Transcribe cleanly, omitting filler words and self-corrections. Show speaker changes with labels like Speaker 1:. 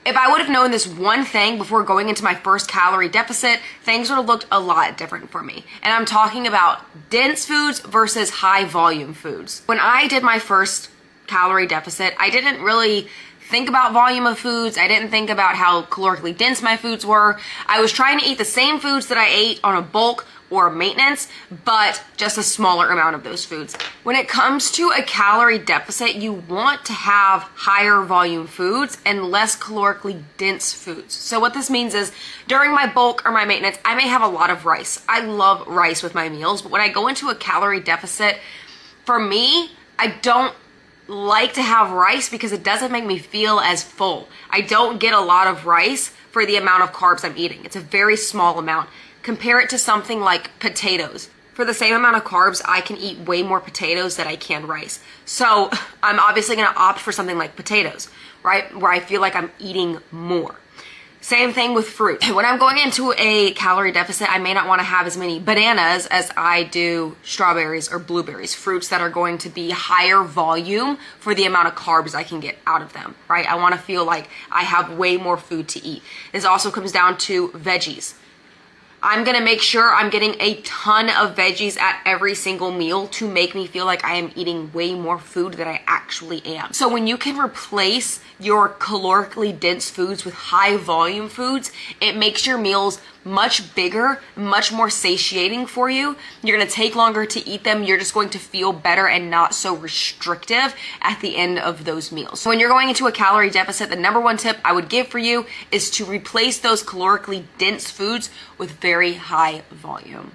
Speaker 1: If I would have known this one thing before going into my first calorie deficit, things would have looked a lot different for me. And I'm talking about dense foods versus high volume foods. When I did my first calorie deficit, I didn't really think about volume of foods. I didn't think about how calorically dense my foods were. I was trying to eat the same foods that I ate on a bulk or maintenance, but just a smaller amount of those foods. When it comes to a calorie deficit, you want to have higher volume foods and less calorically dense foods. So what this means is during my bulk or my maintenance, I may have a lot of rice. I love rice with my meals, but when I go into a calorie deficit, for me, I don't like to have rice because it doesn't make me feel as full. I don't get a lot of rice for the amount of carbs I'm eating. It's a very small amount. Compare it to something like potatoes. For the same amount of carbs, I can eat way more potatoes than I can rice. So I'm obviously gonna opt for something like potatoes, right? Where I feel like I'm eating more. Same thing with fruit. When I'm going into a calorie deficit, I may not want to have as many bananas as I do strawberries or blueberries, fruits that are going to be higher volume for the amount of carbs I can get out of them, right? I want to feel like I have way more food to eat. This also comes down to veggies. I'm gonna make sure I'm getting a ton of veggies at every single meal to make me feel like I am eating way more food than I actually am. So when you can replace your calorically dense foods with high volume foods, it makes your meals much bigger, much more satiating for you. You're gonna take longer to eat them. You're just going to feel better and not so restrictive at the end of those meals. So when you're going into a calorie deficit, the number one tip I would give for you is to replace those calorically dense foods with very high volume.